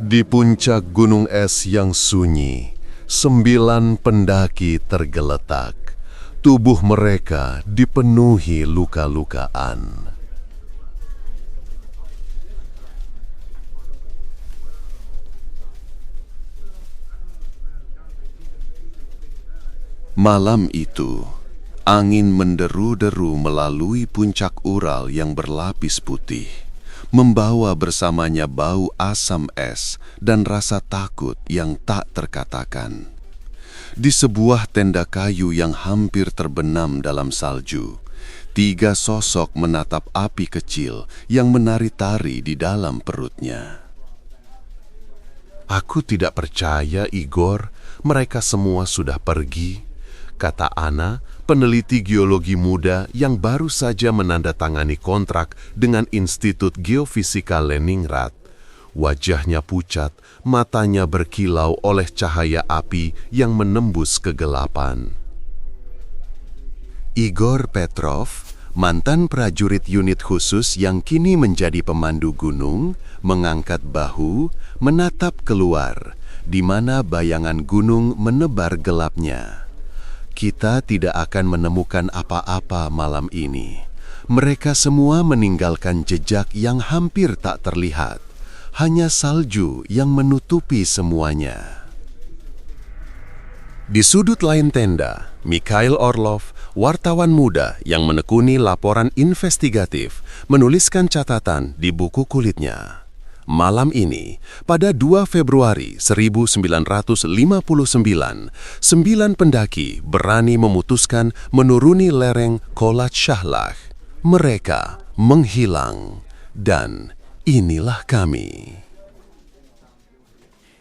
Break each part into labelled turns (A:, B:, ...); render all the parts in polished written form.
A: Di puncak gunung es yang sunyi, 9 pendaki tergeletak. Tubuh mereka dipenuhi luka-lukaan. Malam itu, angin menderu-deru melalui puncak Ural yang berlapis putih, membawa bersamanya bau asam es dan rasa takut yang tak terkatakan. Di sebuah tenda kayu yang hampir terbenam dalam salju, 3 sosok menatap api kecil yang menari-tari di dalam perutnya. "Aku tidak percaya, Igor, mereka semua sudah pergi," kata Anna, peneliti geologi muda yang baru saja menandatangani kontrak dengan Institut Geofisika Leningrad. Wajahnya pucat, matanya berkilau oleh cahaya api yang menembus kegelapan. Igor Petrov, mantan prajurit unit khusus yang kini menjadi pemandu gunung, mengangkat bahu, menatap keluar, di mana bayangan gunung menebar gelapnya. "Kita tidak akan menemukan apa-apa malam ini. Mereka semua meninggalkan jejak yang hampir tak terlihat. Hanya salju yang menutupi semuanya." Di sudut lain tenda, Mikhail Orlov, wartawan muda yang menekuni laporan investigatif, menuliskan catatan di buku kulitnya. Malam ini, pada 2 Februari 1959, 9 pendaki berani memutuskan menuruni lereng Kholat Shahlach. Mereka menghilang, dan inilah kami.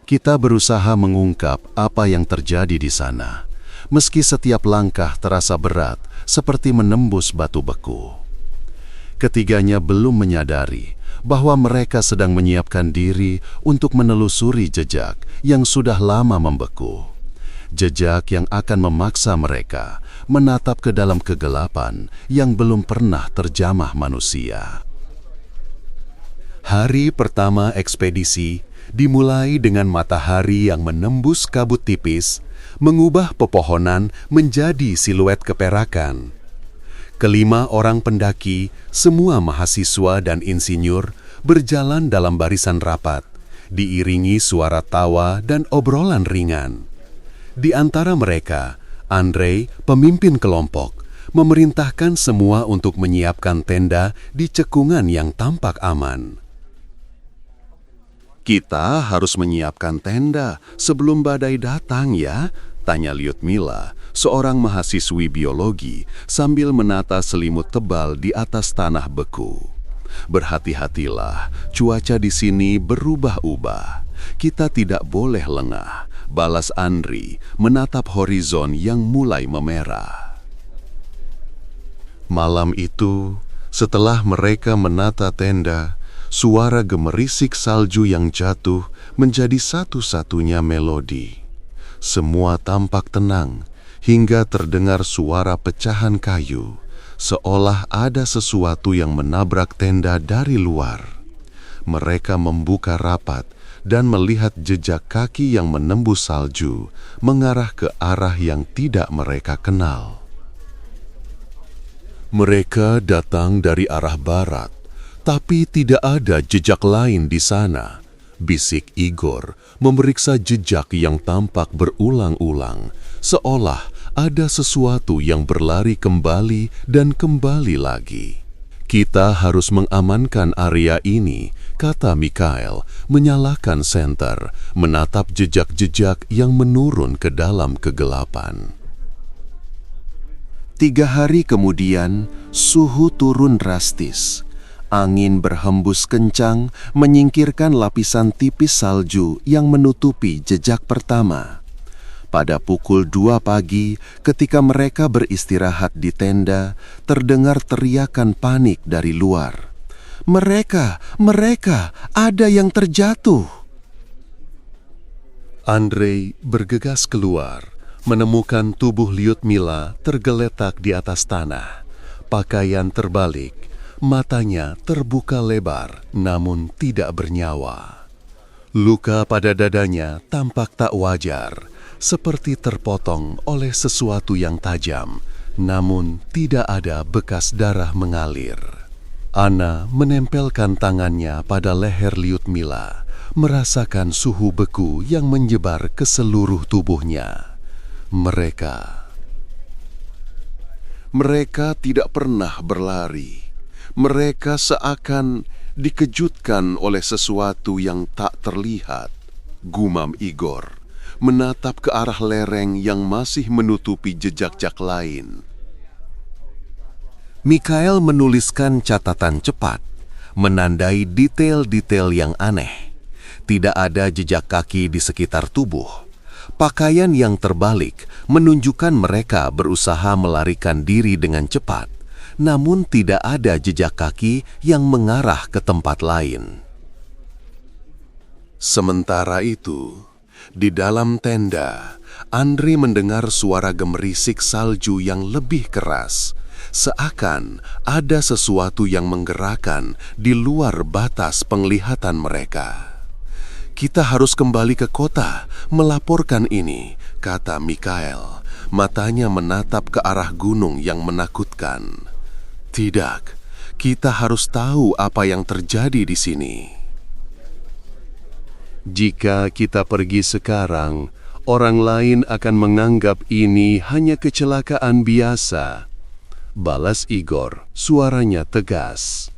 A: Kita berusaha mengungkap apa yang terjadi di sana, meski setiap langkah terasa berat seperti menembus batu beku. Ketiganya belum menyadari bahwa mereka sedang menyiapkan diri untuk menelusuri jejak yang sudah lama membeku. Jejak yang akan memaksa mereka menatap ke dalam kegelapan yang belum pernah terjamah manusia. Hari pertama ekspedisi dimulai dengan matahari yang menembus kabut tipis, mengubah pepohonan menjadi siluet keperakan. Kelima orang pendaki, semua mahasiswa dan insinyur, berjalan dalam barisan rapat, diiringi suara tawa dan obrolan ringan. Di antara mereka, Andrei, pemimpin kelompok, memerintahkan semua untuk menyiapkan tenda di cekungan yang tampak aman. "Kita harus menyiapkan tenda sebelum badai datang ya?" tanya Lyudmila, seorang mahasiswi biologi, sambil menata selimut tebal di atas tanah beku. "Berhati-hatilah, cuaca di sini berubah-ubah. Kita tidak boleh lengah," balas Andri, menatap horizon yang mulai memerah. Malam itu, setelah mereka menata tenda, suara gemerisik salju yang jatuh menjadi satu-satunya melodi. Semua tampak tenang, hingga terdengar suara pecahan kayu, seolah ada sesuatu yang menabrak tenda dari luar. Mereka membuka rapat dan melihat jejak kaki yang menembus salju mengarah ke arah yang tidak mereka kenal. Mereka datang dari arah barat, tapi tidak ada jejak lain di sana, bisik Igor, memeriksa jejak yang tampak berulang-ulang, seolah ada sesuatu yang berlari kembali dan kembali lagi. "Kita harus mengamankan area ini," kata Mikhail, menyalakan senter, menatap jejak-jejak yang menurun ke dalam kegelapan. 3 hari kemudian, suhu turun drastis. Angin berhembus kencang, menyingkirkan lapisan tipis salju yang menutupi jejak pertama. Pada pukul 2 pagi, ketika mereka beristirahat di tenda, terdengar teriakan panik dari luar. Mereka, ada yang terjatuh!" Andrei bergegas keluar, menemukan tubuh Lyudmila tergeletak di atas tanah, pakaian terbalik, matanya terbuka lebar namun tidak bernyawa. Luka pada dadanya tampak tak wajar, seperti terpotong oleh sesuatu yang tajam, namun tidak ada bekas darah mengalir. Anna menempelkan tangannya pada leher Lyudmila, merasakan suhu beku yang menyebar ke seluruh tubuhnya. Mereka tidak pernah berlari. Mereka seakan dikejutkan oleh sesuatu yang tak terlihat. Gumam Igor, menatap ke arah lereng yang masih menutupi jejak-jejak lain. Mikhail menuliskan catatan cepat, menandai detail-detail yang aneh. Tidak ada jejak kaki di sekitar tubuh. Pakaian yang terbalik menunjukkan mereka berusaha melarikan diri dengan cepat, namun tidak ada jejak kaki yang mengarah ke tempat lain. Sementara itu, di dalam tenda, Andrei mendengar suara gemerisik salju yang lebih keras, seakan ada sesuatu yang menggerakkan di luar batas penglihatan mereka. "Kita harus kembali ke kota, melaporkan ini," kata Mikhail. Matanya menatap ke arah gunung yang menakutkan. "Tidak, kita harus tahu apa yang terjadi di sini. Jika kita pergi sekarang, orang lain akan menganggap ini hanya kecelakaan biasa," balas Igor, suaranya tegas.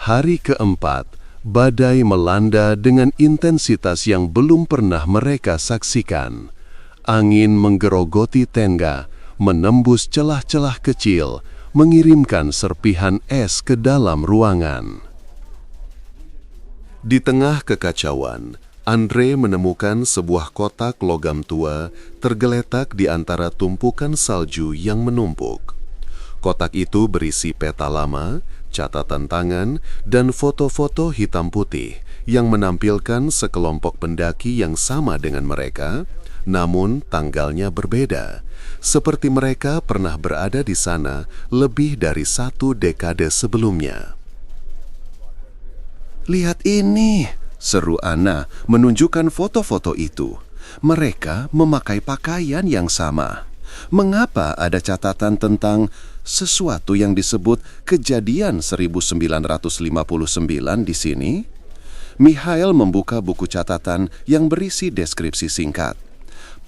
A: Hari keempat, badai melanda dengan intensitas yang belum pernah mereka saksikan. Angin menggerogoti tenda, menembus celah-celah kecil, mengirimkan serpihan es ke dalam ruangan. Di tengah kekacauan, Andrei menemukan sebuah kotak logam tua tergeletak di antara tumpukan salju yang menumpuk. Kotak itu berisi peta lama, catatan tangan, dan foto-foto hitam putih yang menampilkan sekelompok pendaki yang sama dengan mereka, namun tanggalnya berbeda, seperti mereka pernah berada di sana lebih dari 1 dekade sebelumnya. "Lihat ini," seru Anna menunjukkan foto-foto itu. "Mereka memakai pakaian yang sama. Mengapa ada catatan tentang sesuatu yang disebut kejadian 1959 di sini?" Mikhail membuka buku catatan yang berisi deskripsi singkat.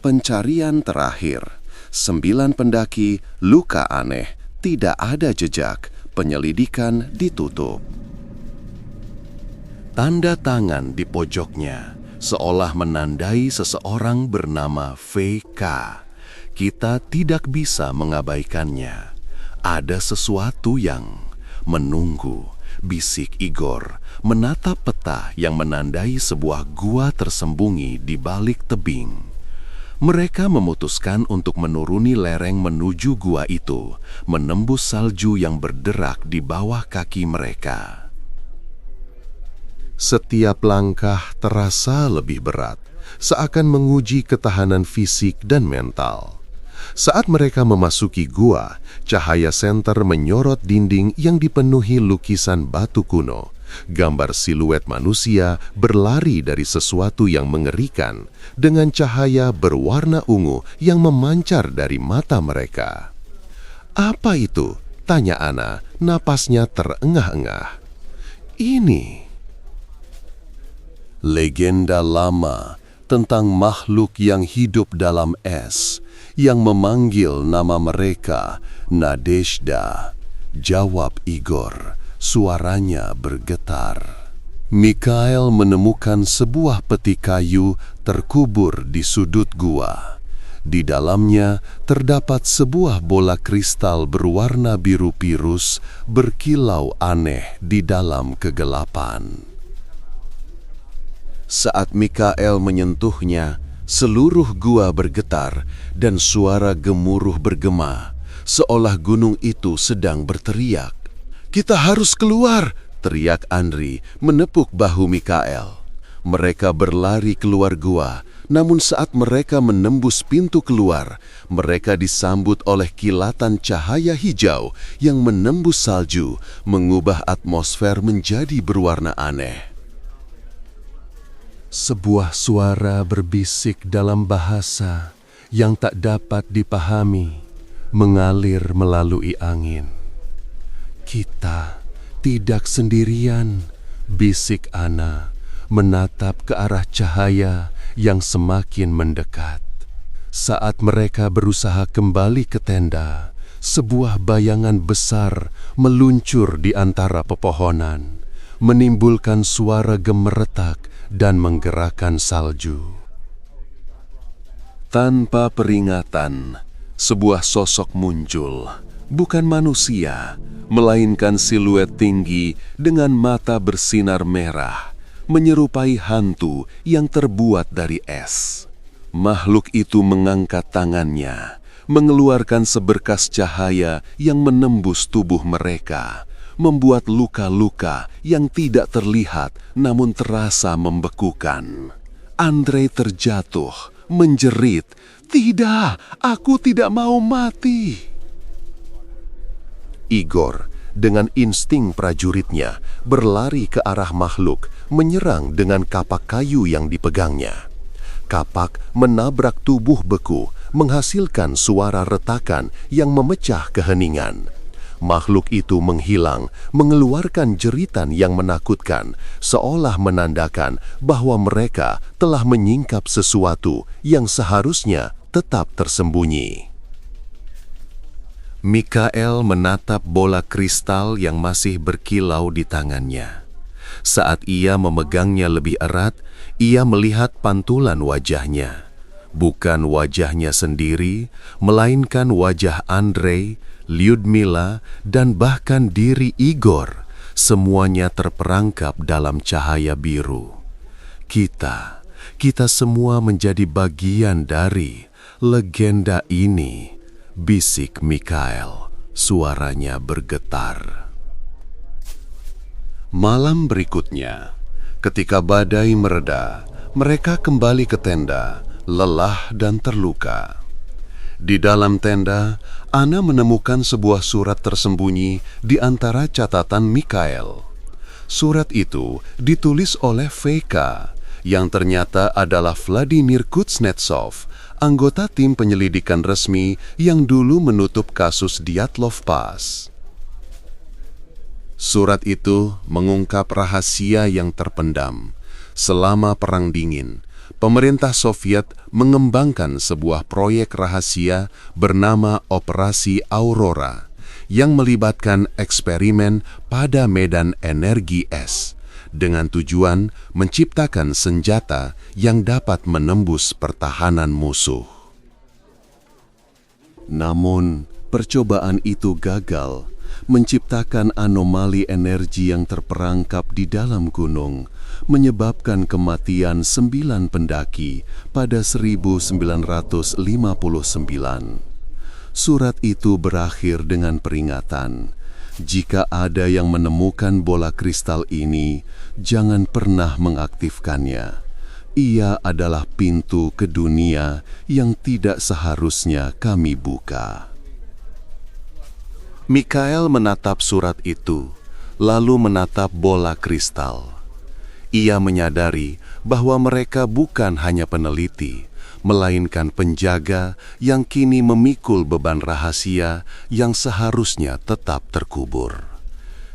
A: Pencarian terakhir, 9 pendaki, luka aneh, tidak ada jejak, penyelidikan ditutup. Tanda tangan di pojoknya, seolah menandai seseorang bernama VK. Kita tidak bisa mengabaikannya. Ada sesuatu yang menunggu, bisik Igor, menatap peta yang menandai sebuah gua tersembunyi di balik tebing. Mereka memutuskan untuk menuruni lereng menuju gua itu, menembus salju yang berderak di bawah kaki mereka. Setiap langkah terasa lebih berat, seakan menguji ketahanan fisik dan mental. Saat mereka memasuki gua, cahaya senter menyorot dinding yang dipenuhi lukisan batu kuno. Gambar siluet manusia berlari dari sesuatu yang mengerikan dengan cahaya berwarna ungu yang memancar dari mata mereka. "Apa itu?" tanya Anna, napasnya terengah-engah. "Ini legenda lama tentang makhluk yang hidup dalam es, yang memanggil nama mereka Nadezhda," jawab Igor. Suaranya bergetar. Mikhail menemukan sebuah peti kayu terkubur di sudut gua. Di dalamnya terdapat sebuah bola kristal berwarna biru pirus berkilau aneh di dalam kegelapan. Saat Mikhail menyentuhnya, seluruh gua bergetar dan suara gemuruh bergema, seolah gunung itu sedang berteriak. "Kita harus keluar!" teriak Andrei menepuk bahu Mikhail. Mereka berlari keluar gua, namun saat mereka menembus pintu keluar, mereka disambut oleh kilatan cahaya hijau yang menembus salju, mengubah atmosfer menjadi berwarna aneh.
B: Sebuah suara berbisik dalam bahasa yang tak dapat dipahami, mengalir melalui angin. "Kita tidak sendirian," bisik Ana, menatap ke arah cahaya yang semakin mendekat. Saat mereka berusaha kembali ke tenda, sebuah bayangan besar meluncur di antara pepohonan, menimbulkan suara gemeretak dan menggerakkan salju.
A: Tanpa peringatan, sebuah sosok muncul, bukan manusia, melainkan siluet tinggi dengan mata bersinar merah, menyerupai hantu yang terbuat dari es. Makhluk itu mengangkat tangannya, mengeluarkan seberkas cahaya yang menembus tubuh mereka, membuat luka-luka yang tidak terlihat namun terasa membekukan. Andre terjatuh, menjerit, "Tidak, aku tidak mau mati." Igor dengan insting prajuritnya berlari ke arah makhluk, menyerang dengan kapak kayu yang dipegangnya. Kapak menabrak tubuh beku, menghasilkan suara retakan yang memecah keheningan. Makhluk itu menghilang, mengeluarkan jeritan yang menakutkan, seolah menandakan bahwa mereka telah menyingkap sesuatu yang seharusnya tetap tersembunyi. Mikael menatap bola kristal yang masih berkilau di tangannya. Saat ia memegangnya lebih erat, ia melihat pantulan wajahnya. Bukan wajahnya sendiri, melainkan wajah Andre, Lyudmila, dan bahkan diri Igor. Semuanya terperangkap dalam cahaya biru. Kita semua menjadi bagian dari legenda ini, bisik Mikael. Suaranya bergetar. Malam berikutnya, ketika badai mereda, mereka kembali ke tenda, lelah dan terluka. Di dalam tenda, Ana menemukan sebuah surat tersembunyi di antara catatan Mikael. Surat itu ditulis oleh VK, yang ternyata adalah Vladimir Kuznetsov, anggota tim penyelidikan resmi yang dulu menutup kasus Dyatlov Pass. Surat itu mengungkap rahasia yang terpendam. Selama Perang Dingin, pemerintah Soviet mengembangkan sebuah proyek rahasia bernama Operasi Aurora yang melibatkan eksperimen pada medan energi es dengan tujuan menciptakan senjata yang dapat menembus pertahanan musuh. Namun, percobaan itu gagal, menciptakan anomali energi yang terperangkap di dalam gunung, menyebabkan kematian 9 pendaki pada 1959. Surat itu berakhir dengan peringatan, jika ada yang menemukan bola kristal ini, jangan pernah mengaktifkannya. Ia adalah pintu ke dunia yang tidak seharusnya kami buka. Mikael menatap surat itu, lalu menatap bola kristal. Ia menyadari bahwa mereka bukan hanya peneliti, melainkan penjaga yang kini memikul beban rahasia yang seharusnya tetap terkubur.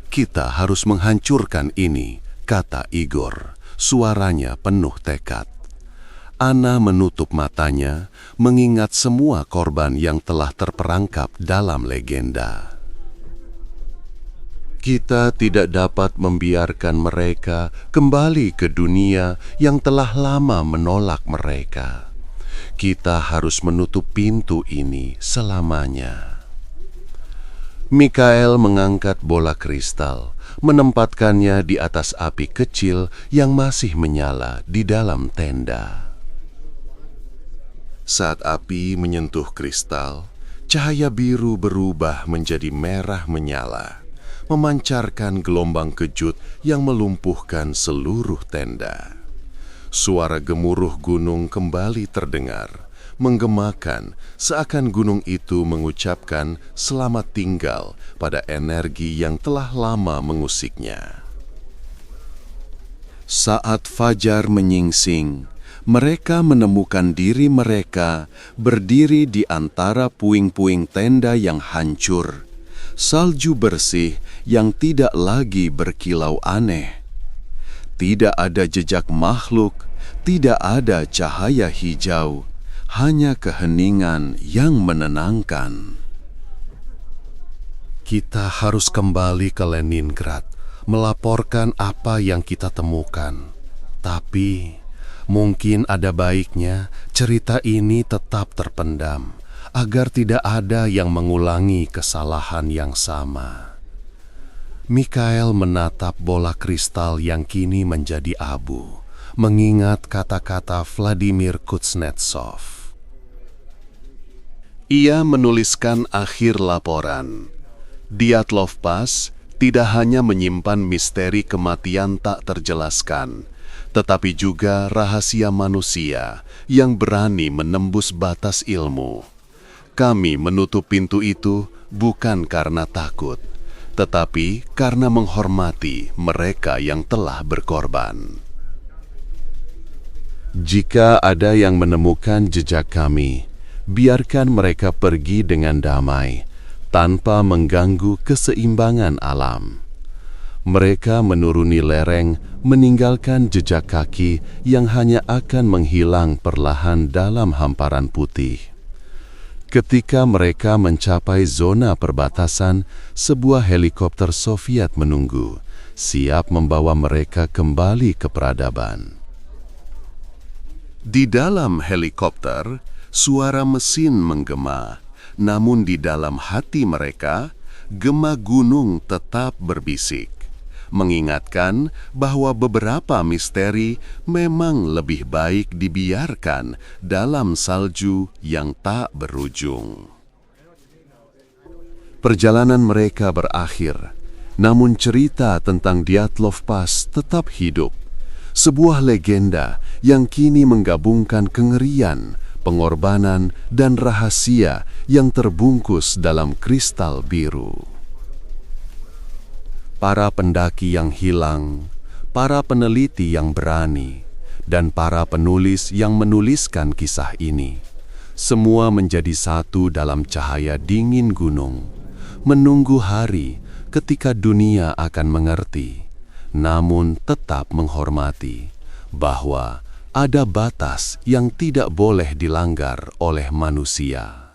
A: "Kita harus menghancurkan ini," kata Igor, suaranya penuh tekad. Ana menutup matanya, mengingat semua korban yang telah terperangkap dalam legenda. Kita tidak dapat membiarkan mereka kembali ke dunia yang telah lama menolak mereka. Kita harus menutup pintu ini selamanya. Mikael mengangkat bola kristal, menempatkannya di atas api kecil yang masih menyala di dalam tenda. Saat api menyentuh kristal, cahaya biru berubah menjadi merah menyala, memancarkan gelombang kejut yang melumpuhkan seluruh tenda. Suara gemuruh gunung kembali terdengar, menggemakan seakan gunung itu mengucapkan selamat tinggal pada energi yang telah lama mengusiknya.
B: Saat fajar menyingsing, mereka menemukan diri mereka berdiri di antara puing-puing tenda yang hancur, salju bersih yang tidak lagi berkilau aneh. Tidak ada jejak makhluk, tidak ada cahaya hijau, hanya keheningan yang menenangkan.
A: Kita harus kembali ke Leningrad, melaporkan apa yang kita temukan. Tapi mungkin ada baiknya cerita ini tetap terpendam, agar tidak ada yang mengulangi kesalahan yang sama. Mikhail menatap bola kristal yang kini menjadi abu, mengingat kata-kata Vladimir Kuznetsov. Ia menuliskan akhir laporan. Dyatlov Pass tidak hanya menyimpan misteri kematian tak terjelaskan, tetapi juga rahasia manusia yang berani menembus batas ilmu. Kami menutup pintu itu bukan karena takut, tetapi karena menghormati mereka yang telah berkorban. Jika ada yang menemukan jejak kami, biarkan mereka pergi dengan damai, tanpa mengganggu keseimbangan alam. Mereka menuruni lereng, meninggalkan jejak kaki yang hanya akan menghilang perlahan dalam hamparan putih. Ketika mereka mencapai zona perbatasan, sebuah helikopter Soviet menunggu, siap membawa mereka kembali ke peradaban. Di dalam helikopter, suara mesin menggema. Namun di dalam hati mereka, gema gunung tetap berbisik, mengingatkan bahwa beberapa misteri memang lebih baik dibiarkan dalam salju yang tak berujung. Perjalanan mereka berakhir, namun cerita tentang Dyatlov Pass tetap hidup, sebuah legenda yang kini menggabungkan kengerian, pengorbanan, dan rahasia yang terbungkus dalam kristal biru. Para pendaki yang hilang, para peneliti yang berani, dan para penulis yang menuliskan kisah ini, semua menjadi satu dalam cahaya dingin gunung, menunggu hari ketika dunia akan mengerti, namun tetap menghormati bahwa ada batas yang tidak boleh dilanggar oleh manusia.